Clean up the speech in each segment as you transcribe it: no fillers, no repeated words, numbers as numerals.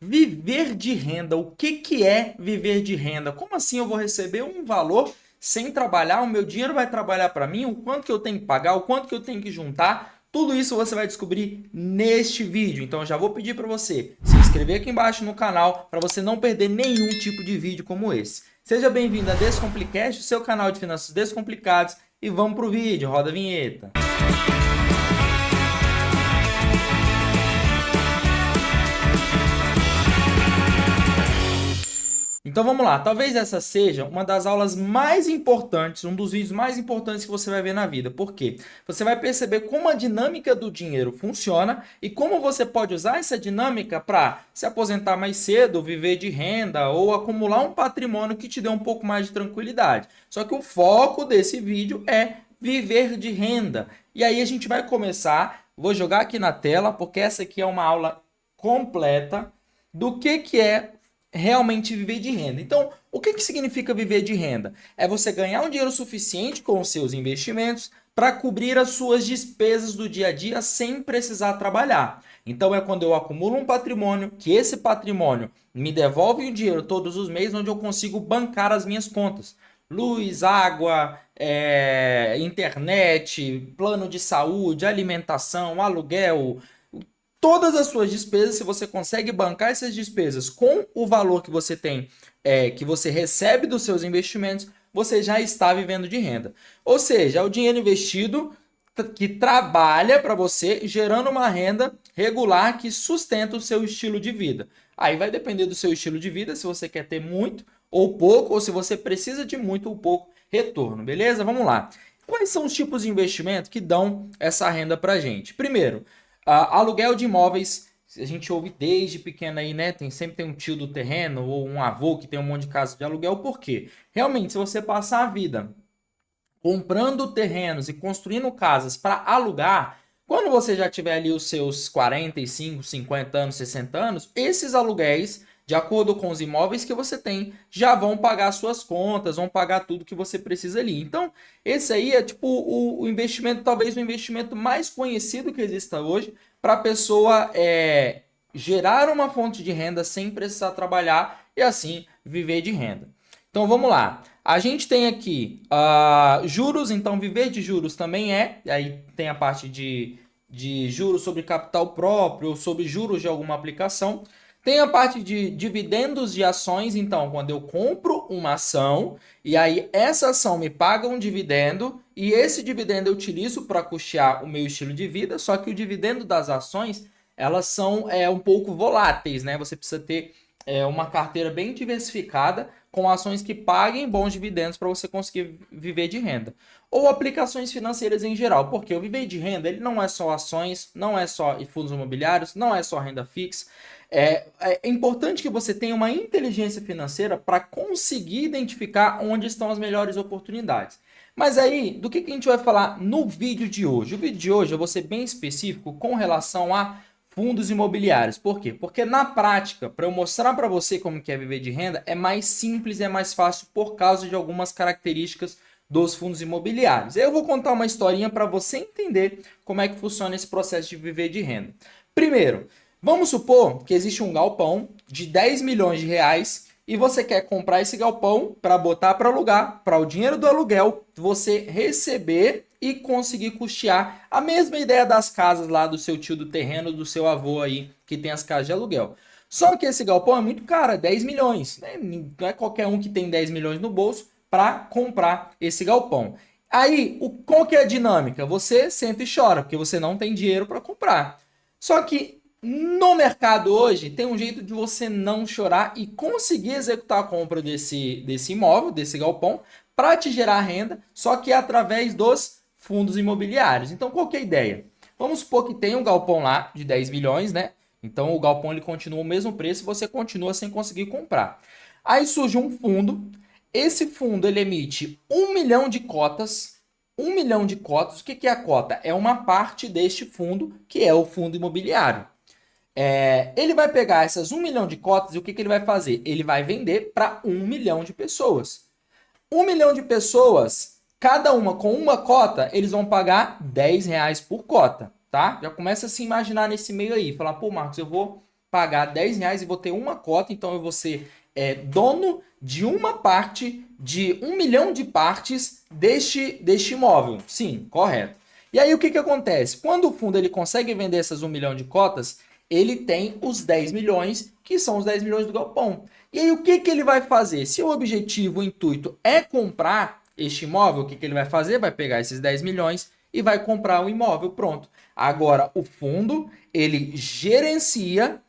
Viver de renda. O que que é viver de renda? Como assim eu vou receber um valor sem trabalhar? O meu dinheiro vai trabalhar para mim? O quanto que eu tenho que pagar? O quanto que eu tenho que juntar? Tudo isso você vai descobrir neste vídeo. Então eu já vou pedir para você se inscrever aqui embaixo no canal para você não perder nenhum tipo de vídeo como esse. Seja bem-vindo a Descomplicast, o seu canal de finanças descomplicados, e vamos pro vídeo. Roda a vinheta. Então vamos lá, talvez essa seja uma das aulas mais importantes, um dos vídeos mais importantes que você vai ver na vida. Por quê? Você vai perceber como a dinâmica do dinheiro funciona e como você pode usar essa dinâmica para se aposentar mais cedo, viver de renda ou acumular um patrimônio que te dê um pouco mais de tranquilidade. Só que o foco desse vídeo é viver de renda. E aí a gente vai começar, vou jogar aqui na tela, porque essa aqui é uma aula completa do que é realmente viver de renda. Então, o que significa viver de renda? É você ganhar um dinheiro suficiente com os seus investimentos para cobrir as suas despesas do dia a dia sem precisar trabalhar. Então, é quando eu acumulo um patrimônio, que esse patrimônio me devolve o dinheiro todos os meses, onde eu consigo bancar as minhas contas. Luz, água, internet, plano de saúde, alimentação, aluguel, todas as suas despesas. Se você consegue bancar essas despesas com o valor que você tem, que você recebe dos seus investimentos, você já está vivendo de renda. Ou seja, é o dinheiro investido que trabalha para você, gerando uma renda regular que sustenta o seu estilo de vida. Aí vai depender do seu estilo de vida, se você quer ter muito ou pouco, ou se você precisa de muito ou pouco retorno, beleza? Vamos lá. Quais são os tipos de investimento que dão essa renda para a gente? Primeiro, aluguel de imóveis. A gente ouve desde pequeno aí, né? Sempre tem um tio do terreno ou um avô que tem um monte de casa de aluguel. Por quê? Realmente, se você passar a vida comprando terrenos e construindo casas para alugar, quando você já tiver ali os seus 45, 50 anos, 60 anos, esses aluguéis, de acordo com os imóveis que você tem, já vão pagar suas contas, vão pagar tudo que você precisa ali. Então, esse aí é tipo o investimento, talvez o investimento mais conhecido que exista hoje para a pessoa gerar uma fonte de renda sem precisar trabalhar e assim viver de renda. Então vamos lá. A gente tem aqui juros, então viver de juros também aí tem a parte de juros sobre capital próprio, ou sobre juros de alguma aplicação. Tem a parte de dividendos de ações, então quando eu compro uma ação e aí essa ação me paga um dividendo e esse dividendo eu utilizo para custear o meu estilo de vida, só que o dividendo das ações, elas são um pouco voláteis, né? Você precisa ter uma carteira bem diversificada com ações que paguem bons dividendos para você conseguir viver de renda. Ou aplicações financeiras em geral, porque o viver de renda ele não é só ações, não é só fundos imobiliários, não é só renda fixa. É importante que você tenha uma inteligência financeira para conseguir identificar onde estão as melhores oportunidades. Mas aí, do que a gente vai falar no vídeo de hoje? O vídeo de hoje eu vou ser bem específico com relação a fundos imobiliários. Por quê? Porque na prática, para eu mostrar para você como que é viver de renda, é mais simples e é mais fácil por causa de algumas características dos fundos imobiliários. Eu vou contar uma historinha para você entender como é que funciona esse processo de viver de renda. Primeiro, vamos supor que existe um galpão de 10 milhões de reais e você quer comprar esse galpão para botar para alugar, para o dinheiro do aluguel você receber e conseguir custear a mesma ideia das casas lá do seu tio do terreno, do seu avô aí, que tem as casas de aluguel. Só que esse galpão é muito caro, é 10 milhões. Né? Não é qualquer um que tem 10 milhões no bolso para comprar esse galpão. Aí, qual que é a dinâmica? Você senta e chora, porque você não tem dinheiro para comprar. Só que no mercado hoje tem um jeito de você não chorar e conseguir executar a compra desse imóvel, desse galpão, para te gerar renda, só que através dos fundos imobiliários. Então, qual que é a ideia? Vamos supor que tem um galpão lá de 10 milhões, né? Então, o galpão ele continua o mesmo preço e você continua sem conseguir comprar. Aí surge um fundo. Esse fundo ele emite 1 milhão de cotas. 1 milhão de cotas. O que é a cota? É uma parte deste fundo, que é o fundo imobiliário. Ele vai pegar essas 1 milhão de cotas e o que ele vai fazer? Ele vai vender para 1 milhão de pessoas. 1 milhão de pessoas, cada uma com uma cota, eles vão pagar R$ 10 por cota, tá? Já começa a se imaginar nesse meio aí. Falar, pô, Marcos, eu vou pagar R$ 10 e vou ter uma cota, então eu vou ser dono de uma parte de 1 milhão de partes deste imóvel. Sim, correto. E aí o que acontece? Quando o fundo ele consegue vender essas 1 milhão de cotas, ele tem os 10 milhões, que são os 10 milhões do galpão. E aí o que ele vai fazer? Se o objetivo, o intuito é comprar este imóvel, o que ele vai fazer? Vai pegar esses 10 milhões e vai comprar o imóvel, pronto. Agora, o fundo, ele gerencia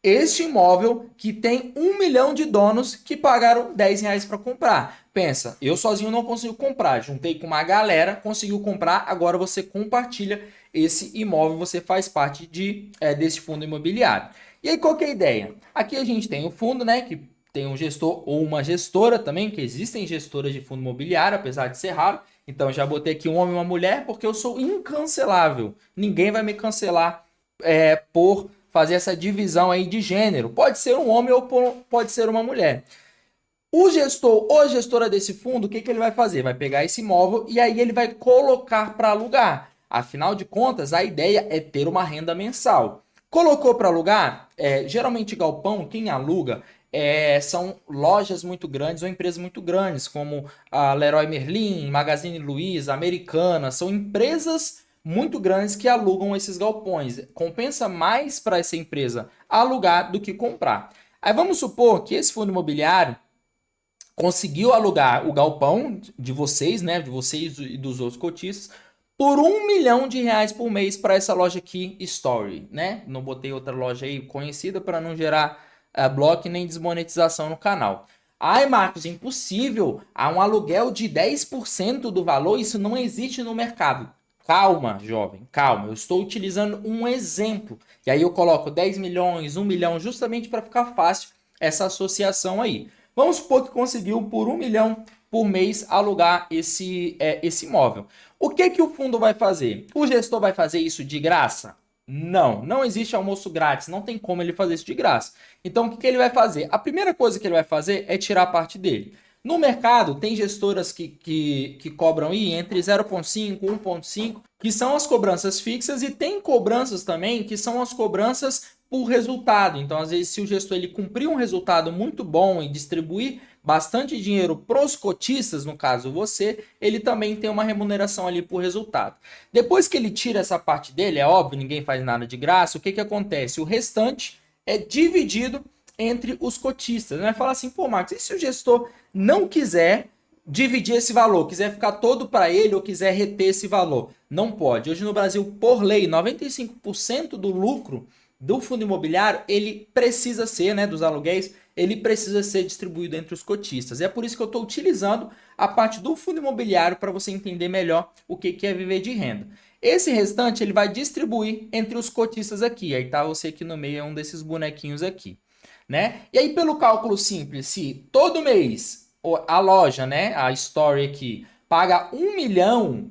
este imóvel que tem 1 milhão de donos que pagaram R$ 10 para comprar. Pensa, eu sozinho não consigo comprar, juntei com uma galera, conseguiu comprar, agora você compartilha esse imóvel, você faz parte desse fundo imobiliário. E aí qual que é a ideia? Aqui a gente tem o fundo, né, que tem um gestor ou uma gestora também, que existem gestoras de fundo imobiliário, apesar de ser raro. Então já botei aqui um homem e uma mulher, porque eu sou incancelável. Ninguém vai me cancelar por fazer essa divisão aí de gênero. Pode ser um homem ou pode ser uma mulher. O gestor ou a gestora desse fundo, o que ele vai fazer? Vai pegar esse imóvel e aí ele vai colocar para alugar. Afinal de contas, a ideia é ter uma renda mensal. Colocou para alugar, geralmente galpão, quem aluga são lojas muito grandes ou empresas muito grandes, como a Leroy Merlin, Magazine Luiza, Americana, são empresas muito grandes que alugam esses galpões. Compensa mais para essa empresa alugar do que comprar. Aí vamos supor que esse fundo imobiliário conseguiu alugar o galpão de vocês, né, de vocês e dos outros cotistas, por R$ 1 milhão por mês para essa loja aqui, Story, né? Não botei outra loja aí conhecida para não gerar bloco nem desmonetização no canal. Ai, Marcos, impossível. Há um aluguel de 10% do valor, isso não existe no mercado. Calma, jovem, calma. Eu estou utilizando um exemplo. E aí eu coloco 10 milhões, 1 milhão, justamente para ficar fácil essa associação aí. Vamos supor que conseguiu por 1 milhão por mês alugar esse imóvel. O que o fundo vai fazer? O gestor vai fazer isso de graça? Não, não existe almoço grátis, não tem como ele fazer isso de graça. Então o que ele vai fazer? A primeira coisa que ele vai fazer é tirar a parte dele. No mercado, tem gestoras que cobram aí entre 0,5 e 1,5, que são as cobranças fixas, e tem cobranças também que são as cobranças por resultado. Então, às vezes, se o gestor ele cumprir um resultado muito bom e distribuir bastante dinheiro para os cotistas, no caso você, ele também tem uma remuneração ali por resultado. Depois que ele tira essa parte dele, é óbvio, ninguém faz nada de graça, o que acontece? O restante é dividido entre os cotistas. Vai falar assim, pô, Marcos, e se o gestor não quiser dividir esse valor, quiser ficar todo para ele ou quiser reter esse valor? Não pode. Hoje no Brasil, por lei, 95% do lucro do fundo imobiliário, ele precisa ser, né, dos aluguéis, ele precisa ser distribuído entre os cotistas. É por isso que eu estou utilizando a parte do fundo imobiliário para você entender melhor o que é viver de renda. Esse restante ele vai distribuir entre os cotistas aqui. Aí tá você aqui no meio, é um desses bonequinhos aqui, né? E aí pelo cálculo simples, se todo mês a loja, né, a Story aqui, paga 1 milhão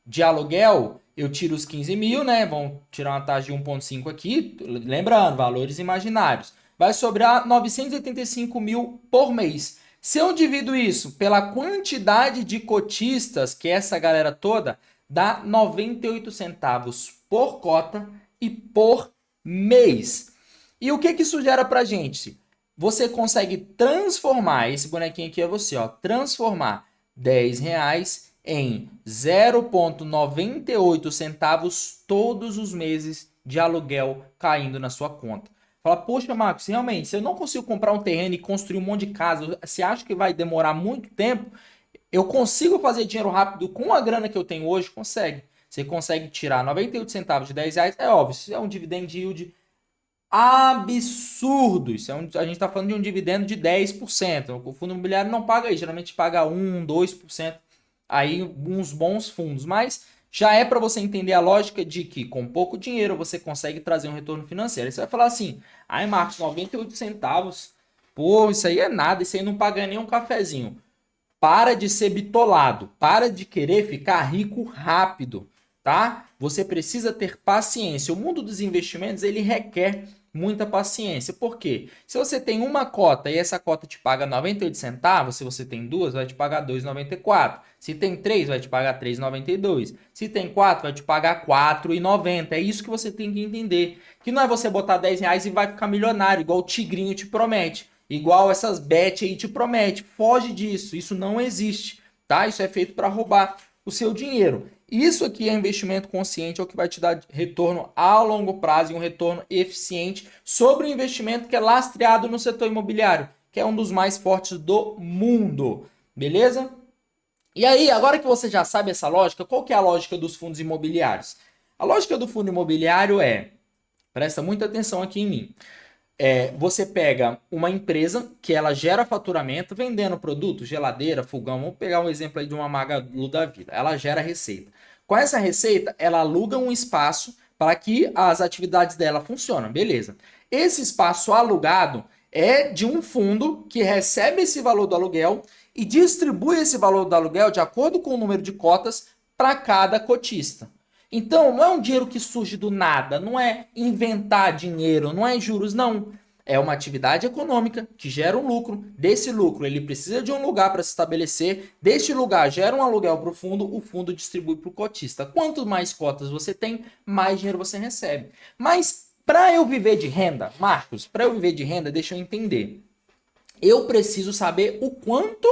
de aluguel, eu tiro os 15 mil, né? Vão tirar uma taxa de 1,5 aqui. Lembrando, valores imaginários. Vai sobrar 985 mil por mês. Se eu divido isso pela quantidade de cotistas, que é essa galera toda, dá 98 centavos por cota e por mês. E o que isso gera pra gente? Você consegue transformar, esse bonequinho aqui é você, ó, transformar R$ 10 em 0,98 centavos todos os meses de aluguel caindo na sua conta. Fala, poxa, Marcos, realmente, se eu não consigo comprar um terreno e construir um monte de casa, você acha que vai demorar muito tempo? Eu consigo fazer dinheiro rápido com a grana que eu tenho hoje? Consegue. Você consegue tirar 98 centavos de R$ 10, é óbvio, isso é um dividend yield absurdo. Isso a gente está falando de um dividendo de 10%. O fundo imobiliário não paga isso, geralmente paga 1, 2%. Aí uns bons fundos, mas já é para você entender a lógica de que com pouco dinheiro você consegue trazer um retorno financeiro. Aí você vai falar assim, ai Marcos, 98 centavos, pô, isso aí é nada, isso aí não paga nem um cafezinho. Para de ser bitolado, para de querer ficar rico rápido, tá? Você precisa ter paciência. O mundo dos investimentos, ele requer muita paciência. Por quê? Se você tem uma cota e essa cota te paga 98 centavos, se você tem duas, vai te pagar 2,94. Se tem três, vai te pagar 3,92. Se tem quatro, vai te pagar 4,90. É isso que você tem que entender. Que não é você botar 10 reais e vai ficar milionário, igual o Tigrinho te promete. Igual essas bet aí te promete. Foge disso. Isso não existe, tá? Isso é feito para roubar o seu dinheiro. Isso aqui é investimento consciente, é o que vai te dar retorno a longo prazo e um retorno eficiente sobre o investimento que é lastreado no setor imobiliário, que é um dos mais fortes do mundo. Beleza? E aí, agora que você já sabe essa lógica, qual que é a lógica dos fundos imobiliários? A lógica do fundo imobiliário é, presta muita atenção aqui em mim, você pega uma empresa que ela gera faturamento vendendo produtos, geladeira, fogão. Vamos pegar um exemplo aí de uma Magalu da vida. Ela gera receita. Com essa receita, ela aluga um espaço para que as atividades dela funcionem. Beleza. Esse espaço alugado é de um fundo que recebe esse valor do aluguel e distribui esse valor do aluguel de acordo com o número de cotas para cada cotista. Então, não é um dinheiro que surge do nada, não é inventar dinheiro, não é juros, não. É uma atividade econômica que gera um lucro. Desse lucro, ele precisa de um lugar para se estabelecer. Deste lugar, gera um aluguel para o fundo distribui para o cotista. Quanto mais cotas você tem, mais dinheiro você recebe. Mas, para eu viver de renda, Marcos, para eu viver de renda, deixa eu entender. Eu preciso saber o quanto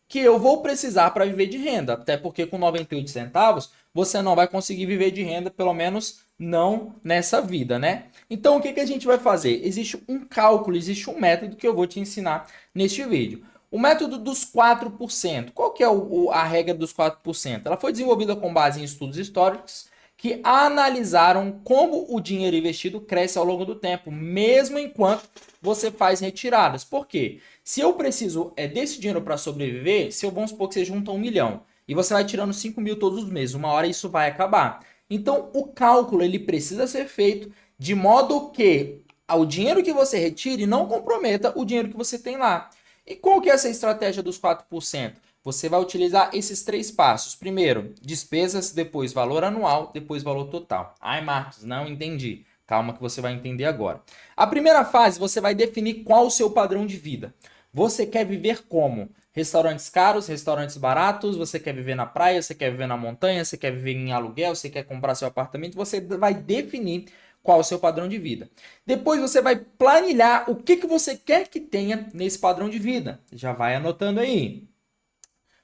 que eu vou precisar para viver de renda. Até porque com 98 centavos você não vai conseguir viver de renda, pelo menos não nessa vida, né? Então o que, que a gente vai fazer? Existe um cálculo, existe um método que eu vou te ensinar neste vídeo. O método dos 4%. Qual que é a regra dos 4%? Ela foi desenvolvida com base em estudos históricos que analisaram como o dinheiro investido cresce ao longo do tempo, mesmo enquanto você faz retiradas. Por quê? Se eu preciso desse dinheiro para sobreviver, se eu vamos supor que você junta 1 milhão e você vai tirando 5 mil todos os meses, uma hora isso vai acabar. Então o cálculo ele precisa ser feito de modo que o dinheiro que você retire não comprometa o dinheiro que você tem lá. E qual que é essa estratégia dos 4%? Você vai utilizar esses 3 passos. Primeiro, despesas, depois valor anual, depois valor total. Ai, Marcos, não entendi. Calma que você vai entender agora. A primeira fase, você vai definir qual o seu padrão de vida. Você quer viver como? Restaurantes caros, restaurantes baratos, você quer viver na praia, você quer viver na montanha, você quer viver em aluguel, você quer comprar seu apartamento, você vai definir qual é o seu padrão de vida. Depois você vai planilhar o que você quer que tenha nesse padrão de vida. Já vai anotando aí.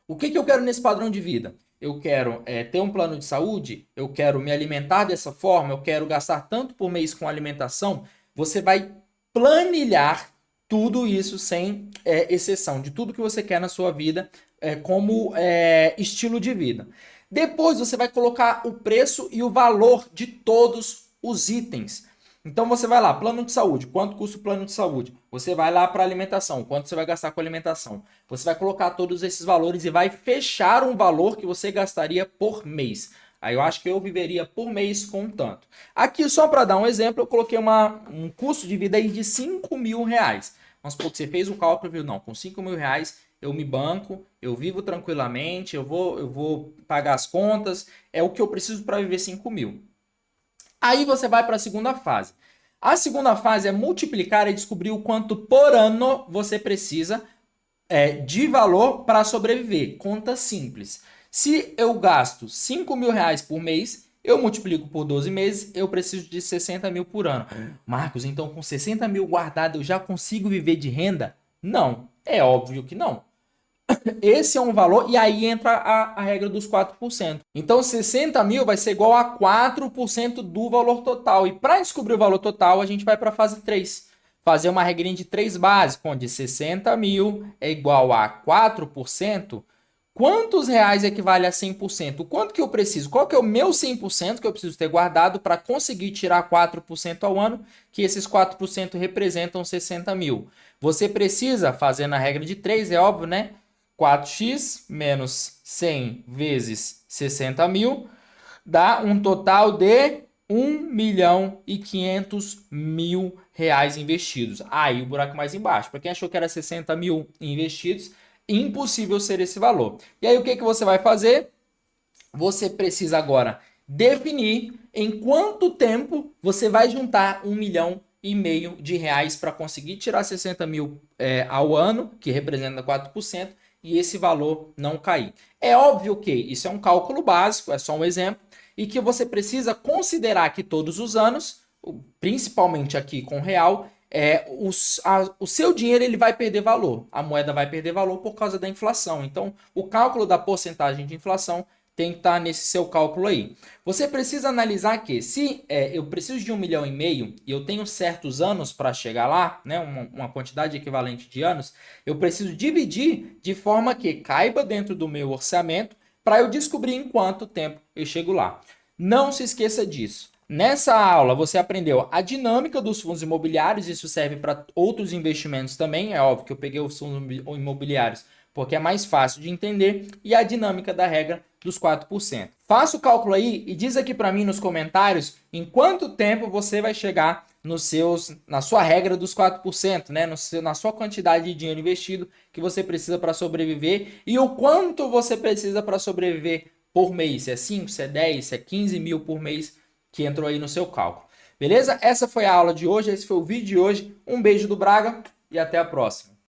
O que eu quero nesse padrão de vida? Eu quero ter um plano de saúde, eu quero me alimentar dessa forma, eu quero gastar tanto por mês com alimentação. Você vai planilhar tudo isso sem exceção, de tudo que você quer na sua vida como estilo de vida. Depois você vai colocar o preço e o valor de todos os itens. Então você vai lá, plano de saúde, quanto custa o plano de saúde? Você vai lá para alimentação, quanto você vai gastar com alimentação? Você vai colocar todos esses valores e vai fechar um valor que você gastaria por mês. Aí eu acho que eu viveria por mês com tanto. Aqui, só para dar um exemplo, eu coloquei um custo de vida aí de 5 mil reais. Vamos supor que você fez o cálculo e viu, não, com 5 mil reais eu me banco, eu vivo tranquilamente, eu vou pagar as contas, é o que eu preciso para viver 5 mil. Aí você vai para a segunda fase. A segunda fase é multiplicar e descobrir o quanto por ano você precisa de valor para sobreviver. Conta simples. Se eu gasto 5 mil reais por mês, eu multiplico por 12 meses, eu preciso de 60 mil por ano. Marcos, então com 60 mil guardado eu já consigo viver de renda? Não, é óbvio que não. Esse é um valor, e aí entra a regra dos 4%. Então, 60 mil vai ser igual a 4% do valor total. E para descobrir o valor total, a gente vai para a fase 3. Fazer uma regrinha de 3 básica, onde 60 mil é igual a 4%. Quantos reais equivale a 100%? O quanto que eu preciso? Qual que é o meu 100% que eu preciso ter guardado para conseguir tirar 4% ao ano? Que esses 4% representam 60 mil. Você precisa, fazendo a regra de 3, é óbvio, né? 4x menos 100 vezes 60 mil dá um total de 1 milhão e 500 mil reais investidos. Aí o buraco mais embaixo. Para quem achou que era 60 mil investidos, impossível ser esse valor. E aí o que você vai fazer? Você precisa agora definir em quanto tempo você vai juntar 1 milhão de reais para conseguir tirar 60 mil ao ano, que representa 4%, e esse valor não cair. É óbvio que isso é um cálculo básico, é só um exemplo, e que você precisa considerar que todos os anos, principalmente aqui com real, o seu dinheiro ele vai perder valor, a moeda vai perder valor por causa da inflação. Então, o cálculo da porcentagem de inflação tem que estar nesse seu cálculo aí. Você precisa analisar que se eu preciso de 1,5 milhão e eu tenho certos anos para chegar lá, né, uma quantidade equivalente de anos, eu preciso dividir de forma que caiba dentro do meu orçamento para eu descobrir em quanto tempo eu chego lá. Não se esqueça disso. Nessa aula você aprendeu a dinâmica dos fundos imobiliários, isso serve para outros investimentos também, é óbvio que eu peguei os fundos imobiliários porque é mais fácil de entender, e a dinâmica da regra dos 4%. Faça o cálculo aí e diz aqui para mim nos comentários em quanto tempo você vai chegar na sua regra dos 4%, né? Na sua quantidade de dinheiro investido que você precisa para sobreviver e o quanto você precisa para sobreviver por mês. Se é 5, se é 10, se é 15 mil por mês que entrou aí no seu cálculo. Beleza? Essa foi a aula de hoje, esse foi o vídeo de hoje. Um beijo do Braga e até a próxima.